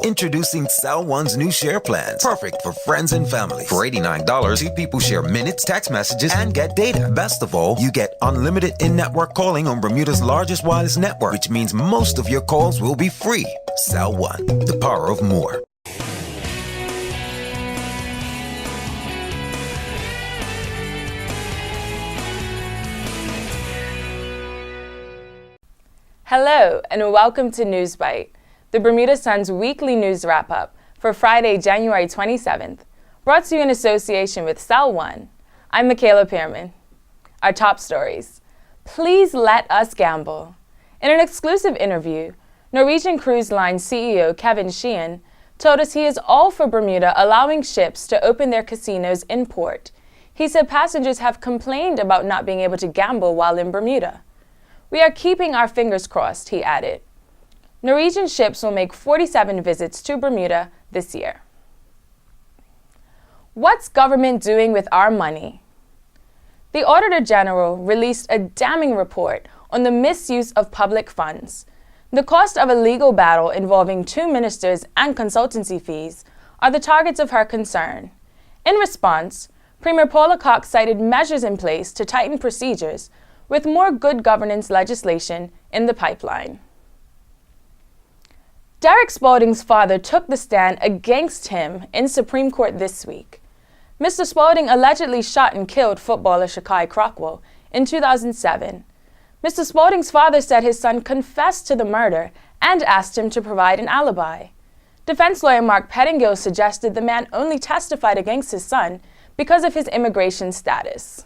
Introducing Cell One's new share plans. Perfect for friends and family. For $89, 2 people share minutes, text messages, and get data. Best of all, you get unlimited in-network calling on Bermuda's largest wireless network, which means most of your calls will be free. Cell One, the power of more. Hello, and welcome to NewsBite, the BDASun's weekly news wrap-up for Friday, January 27th, brought to you in association with Cell One. I'm Michaela Pearman. Our top stories. Please let us gamble. In an exclusive interview, Norwegian Cruise Line CEO Kevin Sheehan told us he is all for Bermuda allowing ships to open their casinos in port. He said passengers have complained about not being able to gamble while in Bermuda. We are keeping our fingers crossed, he added. Norwegian ships will make 47 visits to Bermuda this year. What's government doing with our money? The Auditor General released a damning report on the misuse of public funds. The cost of a legal battle involving 2 ministers and consultancy fees are the targets of her concern. In response, Premier Paula Cox cited measures in place to tighten procedures with more good governance legislation in the pipeline. Derek Spalding's father took the stand against him in Supreme Court this week. Mr. Spalding allegedly shot and killed footballer Shakai Crockwell in 2007. Mr. Spalding's father said his son confessed to the murder and asked him to provide an alibi. Defense lawyer Mark Pettingill suggested the man only testified against his son because of his immigration status.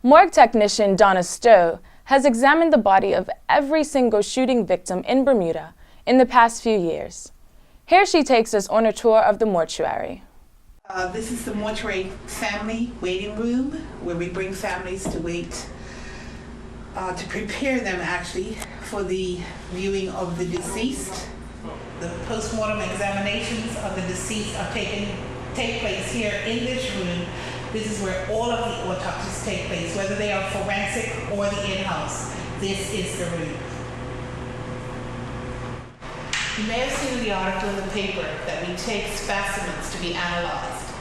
Morgue technician Donna Stowe has examined the body of every single shooting victim in Bermuda in the past few years. Here she takes us on a tour of the mortuary. This is the mortuary family waiting room where we bring families to wait, to prepare them actually for the viewing of the deceased. The post-mortem examinations of the deceased take place here in this room. This is where all of the autopsies take place, whether they are forensic or the in-house. This is the room. You may have seen in the article in the paper that we take specimens to be analyzed.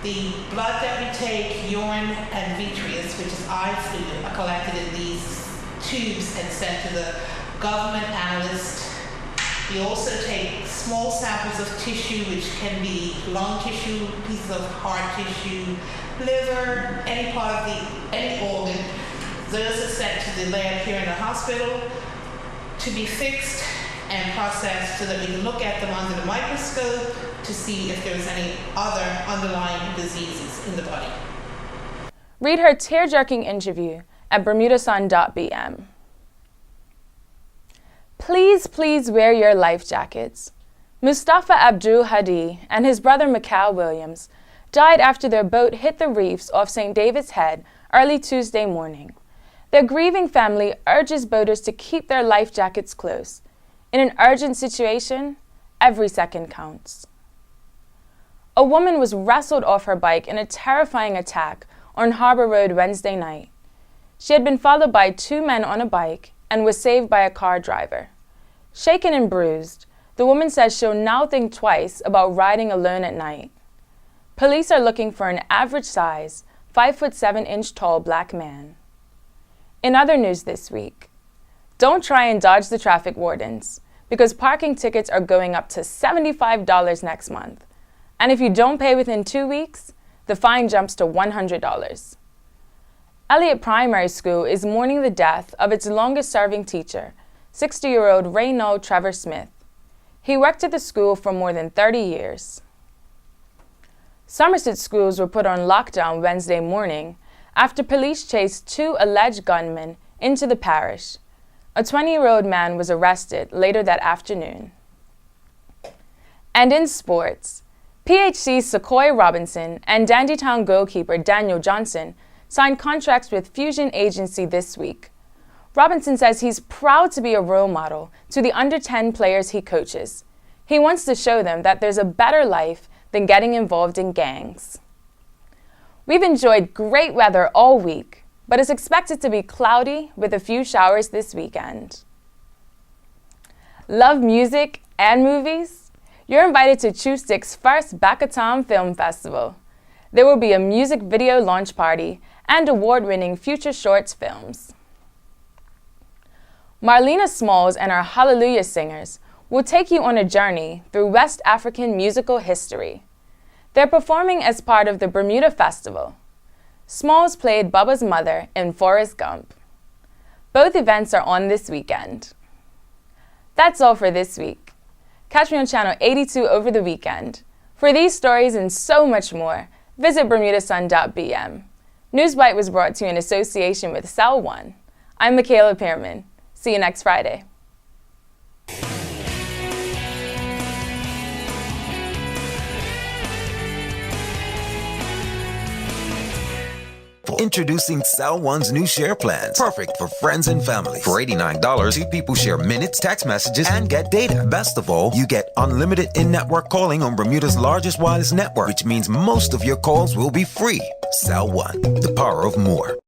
The blood that we take, urine and vitreous, which is eye fluid, are collected in these tubes and sent to the government analyst. We also take small samples of tissue, which can be lung tissue, pieces of heart tissue, liver, any organ. Those are sent to the lab here in the hospital to be fixed and processed so that we can look at them under the microscope to see if there's any other underlying diseases in the body. Read her tear-jerking interview at BDASun.bm. Please wear your life jackets. Mustafa Abdul Hadi and his brother Mikhail Williams died after their boat hit the reefs off St. David's Head early Tuesday morning. Their grieving family urges boaters to keep their life jackets close. In an urgent situation, every second counts. A woman was wrestled off her bike in a terrifying attack on Harbor Road Wednesday night. She had been followed by 2 men on a bike and was saved by a car driver. Shaken and bruised, the woman says she'll now think twice about riding alone at night. Police are looking for an average-size, 5'7" tall black man. In other news this week, don't try and dodge the traffic wardens, because parking tickets are going up to $75 next month. And if you don't pay within 2 weeks, the fine jumps to $100. Elliott Primary School is mourning the death of its longest-serving teacher, 60-year-old Reynold Trevor Smith. He worked at the school for more than 30 years. Somerset schools were put on lockdown Wednesday morning after police chased 2 alleged gunmen into the parish. A 20-year-old man was arrested later that afternoon. And in sports, PHC's Sequoia Robinson and Dandytown goalkeeper Daniel Johnson signed contracts with Fusion Agency this week. Robinson says he's proud to be a role model to the under-10 players he coaches. He wants to show them that there's a better life than getting involved in gangs. We've enjoyed great weather all week, but it's expected to be cloudy with a few showers this weekend. Love music and movies? You're invited to Chustik's first Bakatam Film Festival. There will be a music video launch party and award-winning Future Shorts films. Marlena Smalls and her Hallelujah Singers will take you on a journey through West African musical history. They're performing as part of the Bermuda Festival. Smalls played Bubba's mother in Forrest Gump. Both events are on this weekend. That's all for this week. Catch me on Channel 82 over the weekend. For these stories and so much more, visit BermudaSun.bm. NewsBite was brought to you in association with Cell One. I'm Michaela Pearman. See you next Friday. Introducing Cell One's new share plans. Perfect for friends and family. For $89, you people share minutes, text messages, and get data. Best of all, you get unlimited in-network calling on Bermuda's largest wireless network, which means most of your calls will be free. Cell One, the power of more.